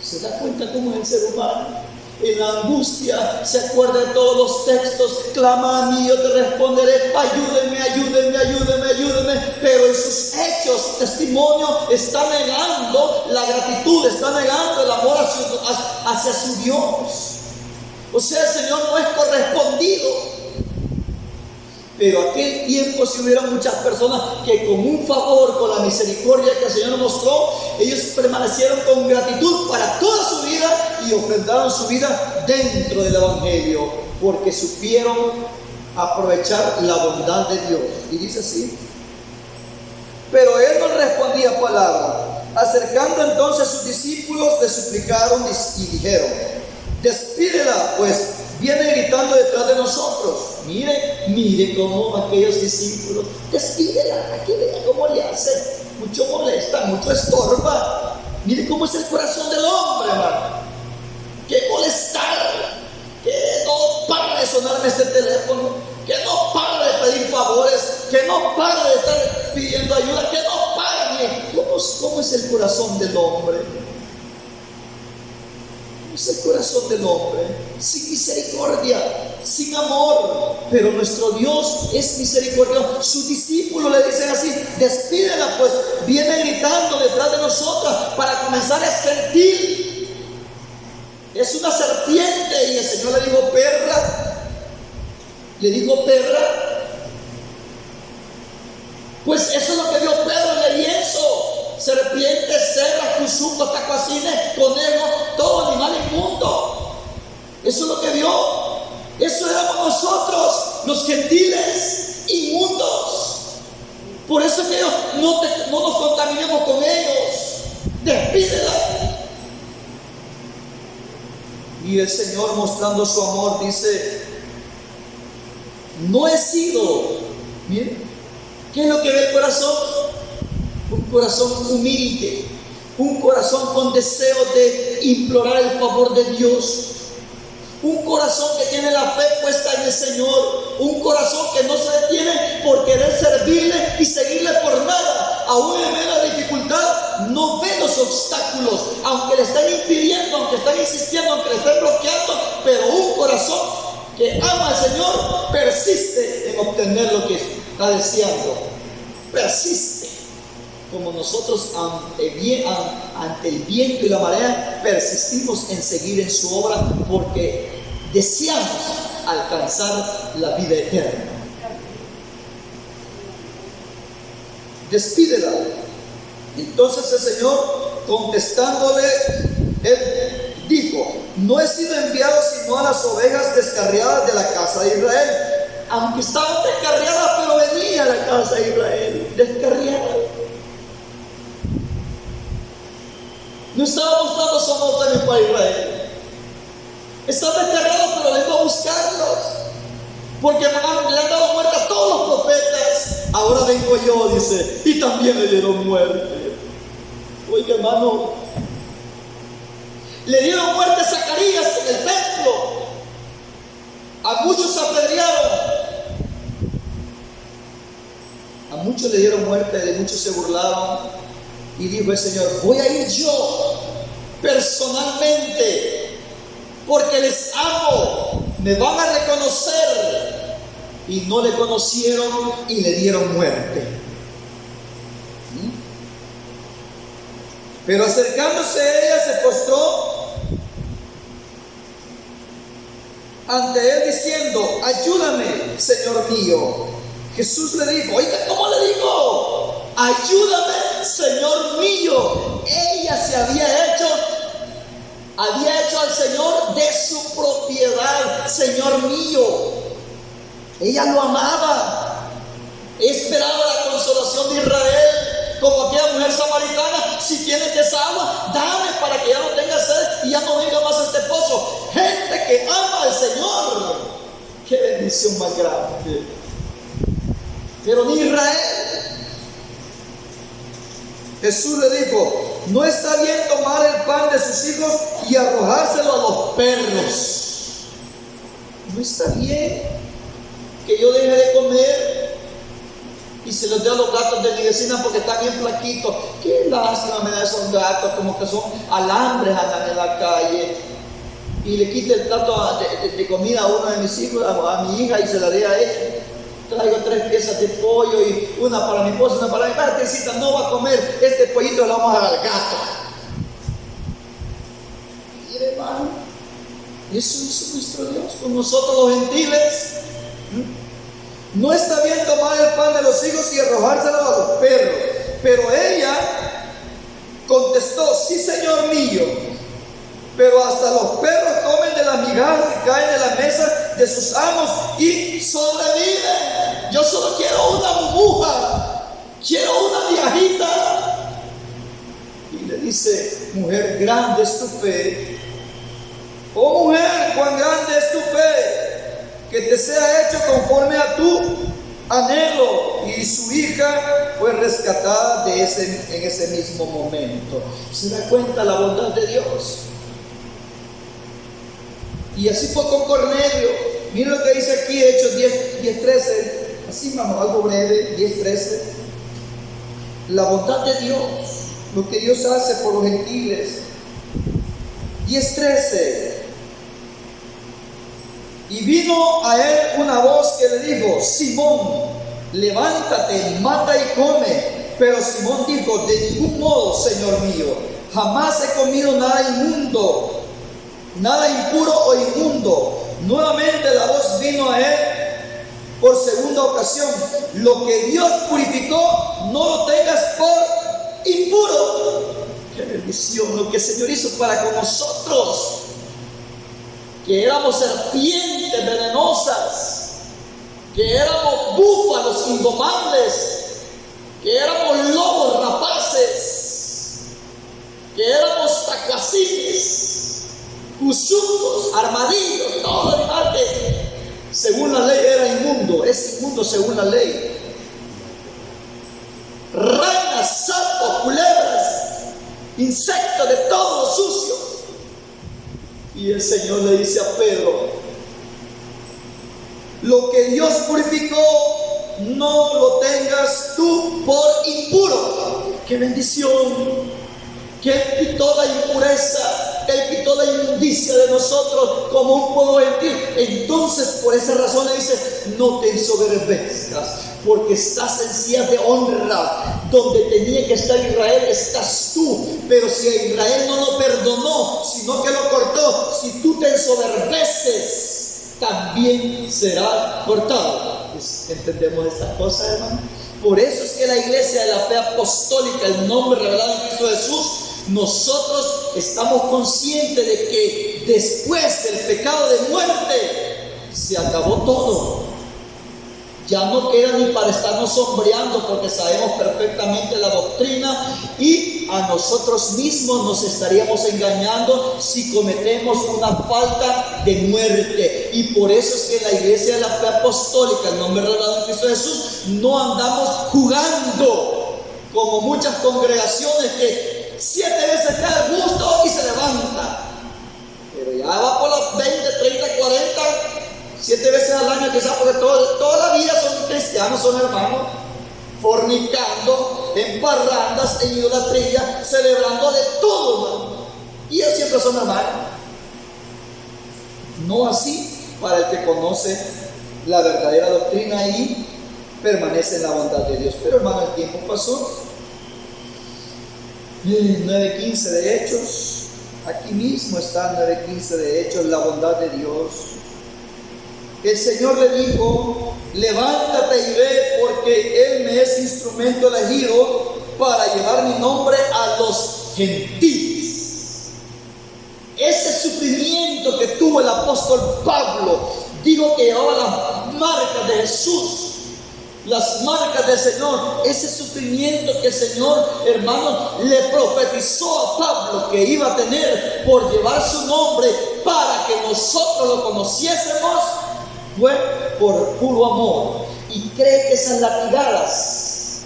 ¿Se da cuenta cómo es el ser humano? En la angustia se acuerda de todos los textos: clama a mí, yo te responderé, ayúdenme, ayúdenme, ayúdenme, ayúdenme. Pero en sus hechos, testimonio, está negando la gratitud, está negando el amor hacia su Dios. O sea, el Señor no es correspondido. Pero aquel tiempo, si hubieran muchas personas que con un favor, con la misericordia que el Señor mostró, ellos permanecieron con gratitud para toda su vida y ofrendaron su vida dentro del Evangelio, porque supieron aprovechar la bondad de Dios. Y dice así: pero él no respondía palabra. Acercando entonces sus discípulos, le suplicaron y dijeron: despídela, pues viene gritando detrás de nosotros. Mire cómo aquellos discípulos: despídela, aquí vea cómo le hace. Mucho molesta, mucho estorba. Mire cómo es el corazón del hombre, hermano. Que molestar, que no para de sonarme este teléfono, que no para de pedir favores, que no para de estar pidiendo ayuda, que no para. ¿Cómo es el corazón del hombre? Es el corazón del hombre, sin misericordia, sin amor. Pero nuestro Dios es misericordioso. Sus discípulos le dicen así: despídela, pues viene gritando detrás de nosotras. Para comenzar, es gentil, es una serpiente. Y el Señor le dijo perra. Le dijo perra. Pues eso es lo que vio Pedro en el lienzo: serpientes, cebras, cuzucos, tacuacines, conejos, todo animal inmundo. Eso es lo que vio. Eso éramos nosotros, los gentiles inmundos. Por eso es que no nos contaminemos con ellos. Despídela. Y el Señor, mostrando su amor, dice: no he sido. Miren, ¿qué es lo que ve el corazón? Un corazón humilde, un corazón con deseo de implorar el favor de Dios, un corazón que tiene la fe puesta en el Señor, un corazón que no se detiene por querer servirle y seguirle por nada. Aún en medio de la dificultad no ve los obstáculos, aunque le están impidiendo, aunque están insistiendo, aunque le están bloqueando, pero un corazón que ama al Señor persiste en obtener lo que está deseando. Persiste. Como nosotros ante el viento y la marea persistimos en seguir en su obra porque deseamos alcanzar la vida eterna. Despídela. Entonces el Señor, contestándole, él dijo: no he sido enviado sino a las ovejas descarriadas de la casa de Israel. Aunque estaban descarriadas, pero venía a la casa de Israel descarriada. No estaba buscando su amor también para Israel. Están descarriados, pero vengo a buscarlos, porque le han dado muerte a todos los profetas. Ahora vengo yo, dice, y también le dieron muerte. Oiga, hermano, le dieron muerte a Zacarías en el templo. A muchos apedrearon. A muchos le dieron muerte, de muchos se burlaron. Y dijo el Señor: voy a ir yo personalmente, porque les amo. Me van a reconocer. Y no le conocieron y le dieron muerte. Pero acercándose ella, se postró ante él diciendo: ayúdame, Señor mío. Jesús le dijo, oiga, ¿cómo le dijo? Ayúdame, Señor mío. Ella se había hecho al Señor de su propiedad, Señor mío. Ella lo amaba, esperaba la consolación de Israel, como aquella mujer samaritana: si tienes esa agua, dame para que ya no tenga sed y ya no venga más a este pozo. Gente que ama al Señor. Qué bendición más grande. Pero ni Israel. Jesús le dijo: no está bien tomar el pan de sus hijos y arrojárselo a los perros. No está bien que yo deje de comer y se los dé a los gatos de mi vecina porque están bien flaquitos. Qué lástima me da esos gatos, como que son alambres, andan en la calle. Y le quite el plato de comida a uno de mis hijos, a mi hija, y se la dé a ella. Traigo 3 piezas de pollo y una para mi esposa, una para mi partecita. No va a comer este pollito, lo vamos a dar al gato. Mire, hermano, eso es nuestro Dios con nosotros los gentiles. No está bien tomar el pan de los hijos y arrojárselo a los perros. Pero ella contestó: sí, Señor mío, pero hasta los perros comen de las migajas que caen de la mesa de sus amos y sobreviven. Yo solo quiero una burbuja, quiero una miajita. Y le dice: mujer, grande es tu fe. Oh mujer, cuán grande es tu fe, que te sea hecho conforme a tu anhelo. Y su hija fue rescatada en ese mismo momento. ¿Se da cuenta la bondad de Dios? Y así fue con Cornelio. Miren lo que dice aquí, Hechos 10:13. Así, vamos, algo breve, 10:13. La bondad de Dios, lo que Dios hace por los gentiles. 10:13. Y vino a él una voz que le dijo: Simón, levántate, mata y come. Pero Simón dijo: de ningún modo, Señor mío, jamás he comido nada inmundo, nada impuro o inmundo. Nuevamente la voz vino a él por segunda ocasión: lo que Dios purificó, no lo tengas por impuro. Qué bendición lo que el Señor hizo para con nosotros, que éramos serpientes venenosas, que éramos búfalos indomables, que éramos lobos rapaces, que éramos tacuacines, cuzucos, armadillos, todo animal que según la ley era inmundo, es inmundo según la ley. Ranas, sapos, culebras, insectos de todo lo sucio. Y el Señor le dice a Pedro: lo que Dios purificó, no lo tengas tú por impuro. ¡Qué bendición! Que toda impureza Él quitó la inmundicia de nosotros como un pueblo gentil. Entonces, por esa razón le dice: no te ensoberbezcas, porque estás en sillas de honra. Donde tenía que estar Israel, estás tú. Pero si a Israel no lo perdonó, sino que lo cortó, si tú te ensoberbeces, también será cortado. ¿Entendemos estas cosas, hermano? Por eso es que la iglesia de la fe apostólica, el nombre revelado en Cristo Jesús, nosotros estamos conscientes de que después del pecado de muerte se acabó todo. Ya no queda ni para estarnos sombreando, porque sabemos perfectamente la doctrina, y a nosotros mismos nos estaríamos engañando si cometemos una falta de muerte. Y por eso es que en la iglesia de la fe apostólica, el nombre revelado en Cristo Jesús, no andamos jugando como muchas congregaciones que 7 veces cae el gusto y se levanta, pero ya va por las 20, 30, 40, 7 veces al año, quizás, porque toda la vida son cristianos, son hermanos, fornicando, en parrandas, en idolatría, celebrando de todo, hermano. Y ellos siempre son hermanos. No así para el que conoce la verdadera doctrina y permanece en la bondad de Dios. Pero, hermano, el tiempo pasó. 9:15 de Hechos. Aquí mismo está 9:15 de Hechos, la bondad de Dios. El Señor le dijo: levántate y ve, porque Él me es instrumento elegido para llevar mi nombre a los gentiles. Ese sufrimiento que tuvo el apóstol Pablo, digo que llevaba las marcas de Jesús, las marcas del Señor, ese sufrimiento que el Señor, hermano, le profetizó a Pablo que iba a tener por llevar su nombre para que nosotros lo conociésemos, fue por puro amor. Y cree que esas latigadas,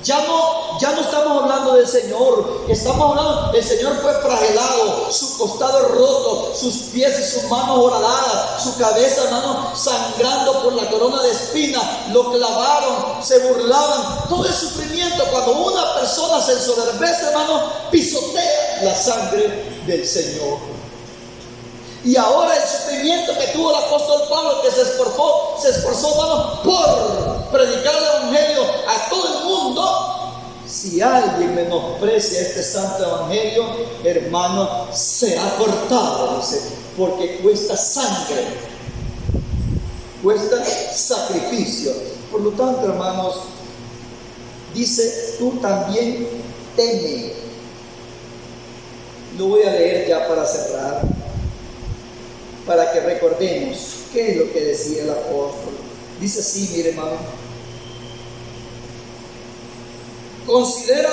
ya no estamos hablando del Señor, estamos hablando, el Señor fue flagelado, su costado roto, sus pies y sus manos horadadas, su cabeza, hermano, sangrando por la corona de espina, lo clavaron, se burlaban, todo el sufrimiento. Cuando una persona se ensoberbece, hermano, pisotea la sangre del Señor. Y ahora el sufrimiento que tuvo el apóstol Pablo, que se esforzó, hermano, por predicar el evangelio a todo el mundo. Si alguien menosprecia este santo evangelio, hermano, será cortado, dice, porque cuesta sangre, cuesta sacrificio. Por lo tanto, hermanos, dice: tú también teme. Lo voy a leer ya para cerrar, para que recordemos qué es lo que decía el apóstol. Dice así, mire, hermano: considera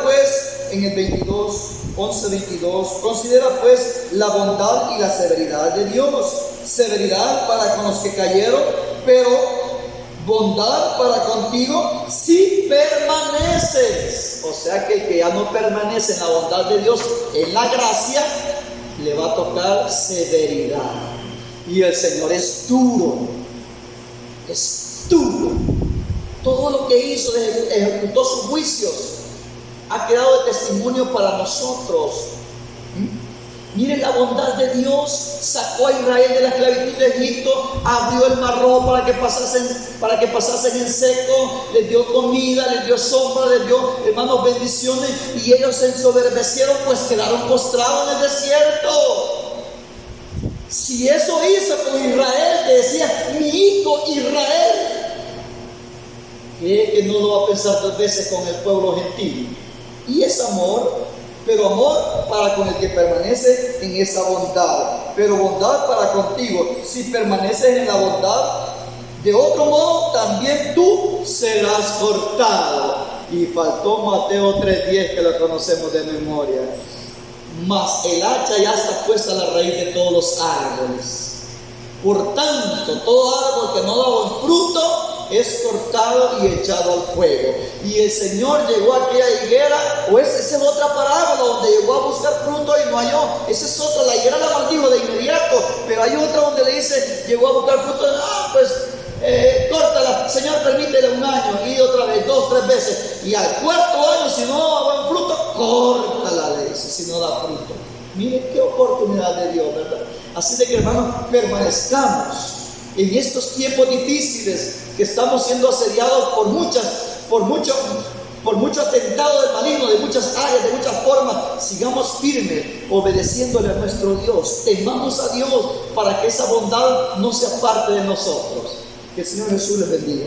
pues, en el 11:22, considera pues la bondad y la severidad de Dios. Severidad para con los que cayeron, pero bondad para contigo si permaneces. O sea que el que ya no permanece en la bondad de Dios, en la gracia, le va a tocar severidad. Y el Señor es duro, es duro. Todo lo que hizo, ejecutó sus juicios, ha quedado de testimonio para nosotros. Miren la bondad de Dios. Sacó a Israel de la esclavitud de Egipto, abrió el mar rojo para que pasasen en seco, les dio comida, les dio sombra, les dio, hermanos, bendiciones, y ellos se ensoberbecieron, pues quedaron postrados en el desierto. Si eso hizo con Israel, que decía: mi hijo Israel, que no lo va a pensar 2 veces con el pueblo gentil. Y es amor, pero amor para con el que permanece en esa bondad, pero bondad para contigo si permaneces en la bondad. De otro modo también tú serás cortado. Y faltó Mateo 3:10, que lo conocemos de memoria: mas el hacha ya está puesta a la raíz de todos los árboles. Por tanto, todo árbol que no da buen fruto es cortado y echado al fuego. Y el Señor llegó a aquella higuera, o esa es otra parábola donde llegó a buscar fruto y no halló. Esa es otra, la higuera la maldijo de inmediato, pero hay otra donde le dice: llegó a buscar fruto, córtala, Señor, permítele 1 año, y otra vez, 2, 3 veces, y al 4.º año, si no da buen fruto, córtala, le dice, si no da fruto. Mire qué oportunidad de Dios, ¿verdad? Así de que, hermanos, permanezcamos en estos tiempos difíciles que estamos siendo asediados por mucho atentado del maligno, de muchas áreas, de muchas formas. Sigamos firmes, obedeciéndole a nuestro Dios. Temamos a Dios para que esa bondad no sea parte de nosotros. Que el Señor Jesús les bendiga.